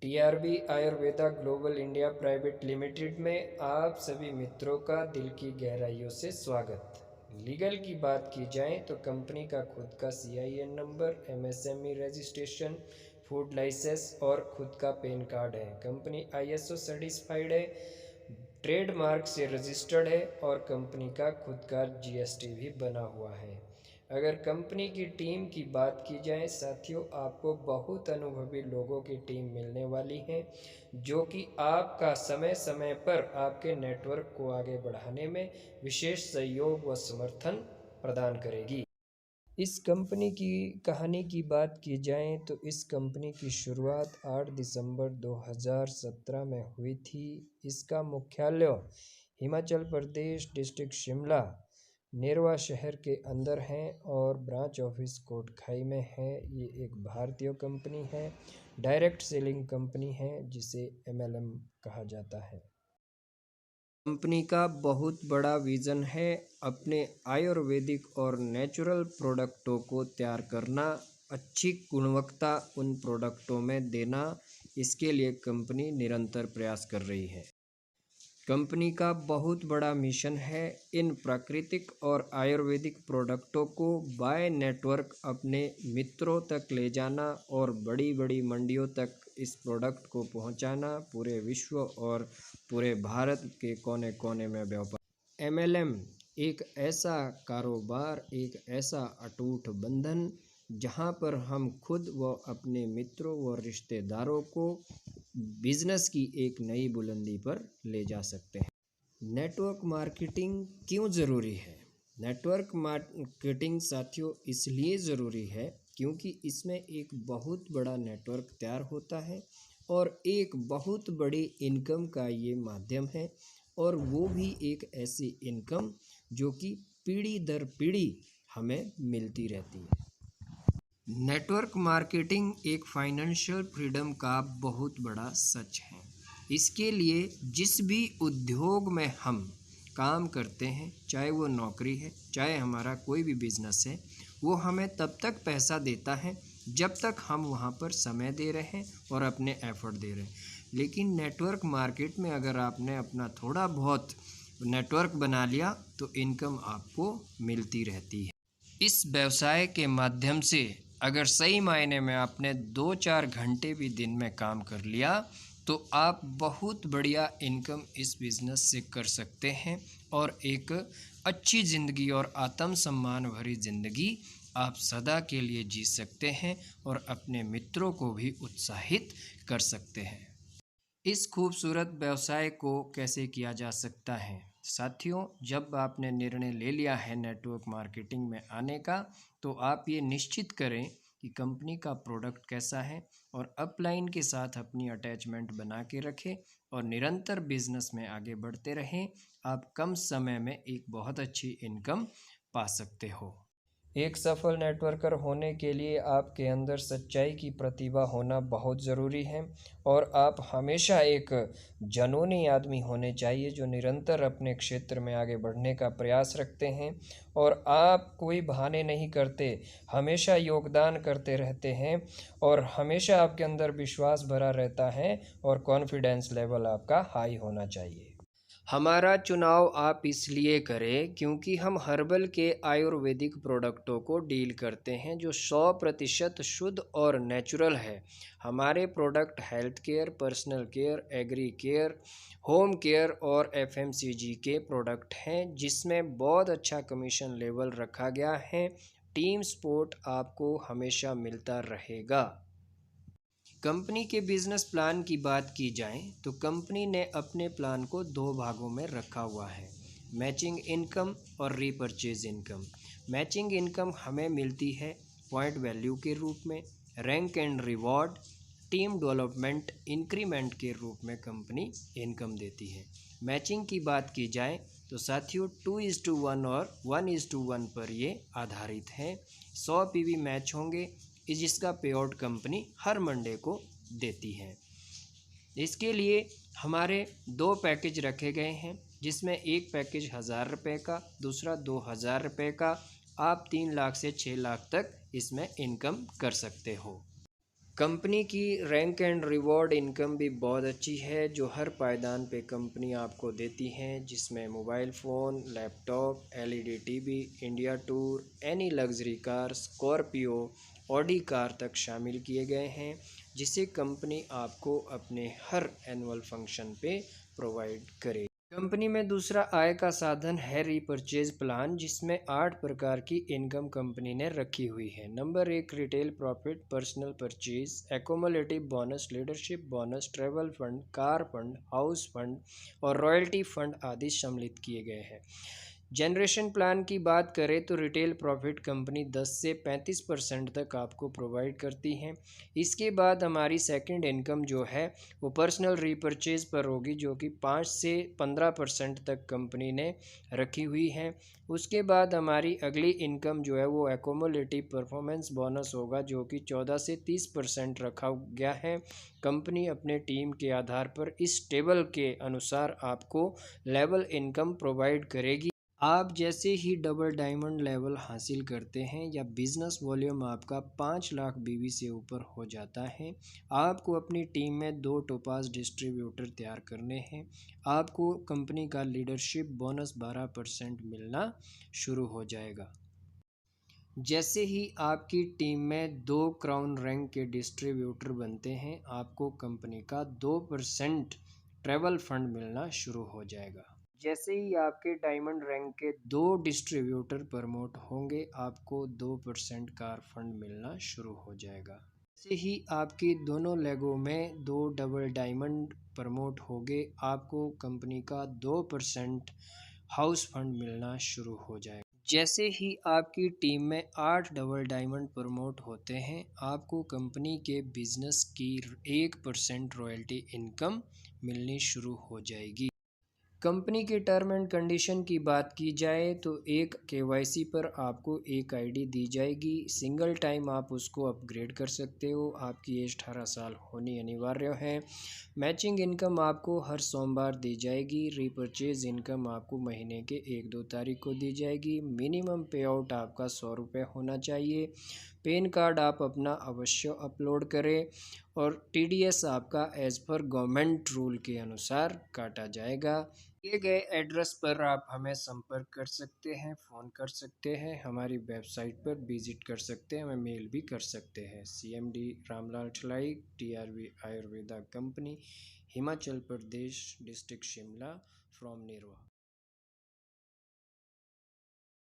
TRB Ayurveda global India private limited में आप सभी मित्रों का दिल की गहराइयों से स्वागत। लीगल की बात की जाए तो कंपनी का खुद का CIN number, MSME registration, food licence और खुद का पैन कार्ड है। कंपनी आईएसओ सर्टिफाइड है, ट्रेडमार्क से रजिस्टर्ड है और कंपनी का खुद का जीएसटी भी बना हुआ है। अगर कंपनी की टीम की बात की जाए साथियों, आपको बहुत अनुभवी लोगों की टीम मिलने वाली है जो कि आपका समय समय पर आपके नेटवर्क को आगे बढ़ाने में विशेष सहयोग व समर्थन प्रदान करेगी। इस कंपनी की कहानी की बात की जाए तो इस कंपनी की शुरुआत 8 दिसंबर 2017 में हुई थी। इसका मुख्यालय हिमाचल प्रदेश, डिस्ट्रिक्ट शिमला, नेरवा शहर के अंदर है और ब्रांच ऑफिस कोटखाई में है। ये एक भारतीय कंपनी है, डायरेक्ट सेलिंग कंपनी है जिसे एमएलएम कहा जाता है। कंपनी का बहुत बड़ा विज़न है अपने आयुर्वेदिक और नेचुरल प्रोडक्टों को तैयार करना, अच्छी गुणवत्ता उन प्रोडक्टों में देना। इसके लिए कंपनी निरंतर प्रयास कर रही है। कंपनी का बहुत बड़ा मिशन है इन प्राकृतिक और आयुर्वेदिक प्रोडक्टों को बाय नेटवर्क अपने मित्रों तक ले जाना और बड़ी बड़ी मंडियों तक इस प्रोडक्ट को पहुंचाना, पूरे विश्व और पूरे भारत के कोने कोने में व्यापार। एमएलएम एक ऐसा कारोबार, एक ऐसा अटूट बंधन जहां पर हम खुद व अपने मित्रों व रिश्तेदारों को बिजनेस की एक नई बुलंदी पर ले जा सकते हैं। नेटवर्क मार्केटिंग क्यों ज़रूरी है? नेटवर्क मार्केटिंग साथियों इसलिए ज़रूरी है क्योंकि इसमें एक बहुत बड़ा नेटवर्क तैयार होता है और एक बहुत बड़ी इनकम का ये माध्यम है, और वो भी एक ऐसी इनकम जो कि पीढ़ी दर पीढ़ी हमें मिलती रहती है। नेटवर्क मार्केटिंग एक फाइनेंशियल फ्रीडम का बहुत बड़ा सच है। इसके लिए जिस भी उद्योग में हम काम करते हैं, चाहे वो नौकरी है, चाहे हमारा कोई भी बिजनेस है, वो हमें तब तक पैसा देता है जब तक हम वहाँ पर समय दे रहे हैं और अपने एफर्ट दे रहे हैं। लेकिन नेटवर्क मार्केट में अगर आपने अपना थोड़ा बहुत नेटवर्क बना लिया तो इनकम आपको मिलती रहती है। इस व्यवसाय के माध्यम से अगर सही मायने में आपने 2-4 घंटे भी दिन में काम कर लिया तो आप बहुत बढ़िया इनकम इस बिज़नेस से कर सकते हैं और एक अच्छी ज़िंदगी और आत्मसम्मान भरी ज़िंदगी आप सदा के लिए जी सकते हैं और अपने मित्रों को भी उत्साहित कर सकते हैं। इस खूबसूरत व्यवसाय को कैसे किया जा सकता है? साथियों, जब आपने निर्णय ले लिया है नेटवर्क मार्केटिंग में आने का, तो आप ये निश्चित करें कि कंपनी का प्रोडक्ट कैसा है और अपलाइन के साथ अपनी अटैचमेंट बना के रखें और निरंतर बिजनेस में आगे बढ़ते रहें। आप कम समय में एक बहुत अच्छी इनकम पा सकते हो। एक सफल नेटवर्कर होने के लिए आपके अंदर सच्चाई की प्रतिभा होना बहुत ज़रूरी है और आप हमेशा एक जुनूनी आदमी होने चाहिए जो निरंतर अपने क्षेत्र में आगे बढ़ने का प्रयास रखते हैं और आप कोई बहाने नहीं करते, हमेशा योगदान करते रहते हैं और हमेशा आपके अंदर विश्वास भरा रहता है और कॉन्फिडेंस लेवल आपका हाई होना चाहिए। हमारा चुनाव आप इसलिए करें क्योंकि हम हर्बल के आयुर्वेदिक प्रोडक्टों को डील करते हैं जो 100% शुद्ध और नेचुरल है। हमारे product health care, personal care, agri care, home care और एफएमसीजी के प्रोडक्ट हैं जिसमें बहुत अच्छा कमीशन लेवल रखा गया है। टीम सपोर्ट आपको हमेशा मिलता रहेगा। कंपनी के बिजनेस प्लान की बात की जाए तो कंपनी ने अपने प्लान को 2 भागों में रखा हुआ है, मैचिंग इनकम और रीपरचेज इनकम। मैचिंग इनकम हमें मिलती है पॉइंट वैल्यू के रूप में, rank and reward, team development, increment के रूप में कंपनी इनकम देती है। मैचिंग की बात की जाए तो साथियों 2:1 और 1:1 पर ये आधारित है। 100 पीवी मैच होंगे जिसका पे आउट कंपनी हर मंडे को देती है। इसके लिए हमारे 2 पैकेज रखे गए हैं जिसमें एक पैकेज 1000 रुपये का, दूसरा 2000 रुपये का। आप 3 लाख से 6 लाख तक इसमें इनकम कर सकते हो। कंपनी की रैंक एंड रिवॉर्ड इनकम भी बहुत अच्छी है जो हर पायदान पे कंपनी आपको देती हैं, जिसमें mobile phone, laptop, LED TV, India tour, any luxury car, Scorpio, Audi car तक शामिल किए गए हैं, जिसे कंपनी आपको अपने हर एनुअल फंक्शन पे प्रोवाइड करे। कंपनी में दूसरा आय का साधन है रीपरचेज प्लान, जिसमें 8 प्रकार की इनकम कंपनी ने रखी हुई है। Number 1 retail profit, personal purchase, accumulative bonus, leadership bonus, travel fund, car fund, house fund और रॉयल्टी फंड आदि सम्मिलित किए गए हैं। जनरेशन प्लान की बात करें तो रिटेल प्रॉफिट कंपनी 10 से 35% तक आपको प्रोवाइड करती हैं। इसके बाद हमारी सेकंड इनकम जो है वो पर्सनल रीपरचेज पर होगी, जो कि 5 से 15% तक कंपनी ने रखी हुई है। उसके बाद हमारी अगली इनकम जो है वो एकोमोलेटिव परफॉर्मेंस बोनस होगा, जो कि 14 से 30% रखा गया है। कंपनी अपने टीम के आधार पर इस टेबल के अनुसार आपको लेवल इनकम प्रोवाइड करेगी। आप जैसे ही डबल डायमंड लेवल हासिल करते हैं या बिजनेस वॉल्यूम आपका 5 लाख बीवी से ऊपर हो जाता है, आपको अपनी टीम में 2 टोपाज डिस्ट्रीब्यूटर तैयार करने हैं। आपको कंपनी का लीडरशिप बोनस 12% मिलना शुरू हो जाएगा। जैसे ही आपकी टीम में 2 क्राउन रैंक के डिस्ट्रीब्यूटर बनते हैं, आपको कंपनी का 2% ट्रैवल फंड मिलना शुरू हो जाएगा। जैसे ही आपके डायमंड रैंक के 2 डिस्ट्रीब्यूटर प्रमोट होंगे, आपको 2% कार फंड मिलना शुरू हो जाएगा। जैसे ही आपकी दोनों लेगों में 2 डबल डायमंड प्रमोट होंगे, आपको कंपनी का 2% हाउस फंड मिलना शुरू हो जाएगा। जैसे ही आपकी टीम में 8 डबल डायमंड प्रमोट होते हैं, आपको कंपनी के बिजनेस की 1% रॉयल्टी इनकम मिलनी शुरू हो जाएगी। कंपनी के टर्म एंड कंडीशन की बात की जाए तो एक केवाईसी पर आपको एक आईडी दी जाएगी। सिंगल टाइम आप उसको अपग्रेड कर सकते हो। आपकी एज 18 साल होनी अनिवार्य है। मैचिंग इनकम आपको हर सोमवार दी जाएगी। रीपरचेज इनकम आपको महीने के 1-2 तारीख को दी जाएगी। मिनिमम पे आउट आपका 100 रुपये होना चाहिए। पैन कार्ड आप अपना अवश्य अपलोड करें और टीडीएस आपका एज़ पर गवर्नमेंट रूल के अनुसार काटा जाएगा। दिए गए एड्रेस पर आप हमें संपर्क कर सकते हैं, फ़ोन कर सकते हैं, हमारी वेबसाइट पर विज़िट कर सकते हैं, हमें मेल भी कर सकते हैं। CMD Ramlal Thalai, TRV Ayurveda company, Himachal Pradesh, district Shimla, from निरवा।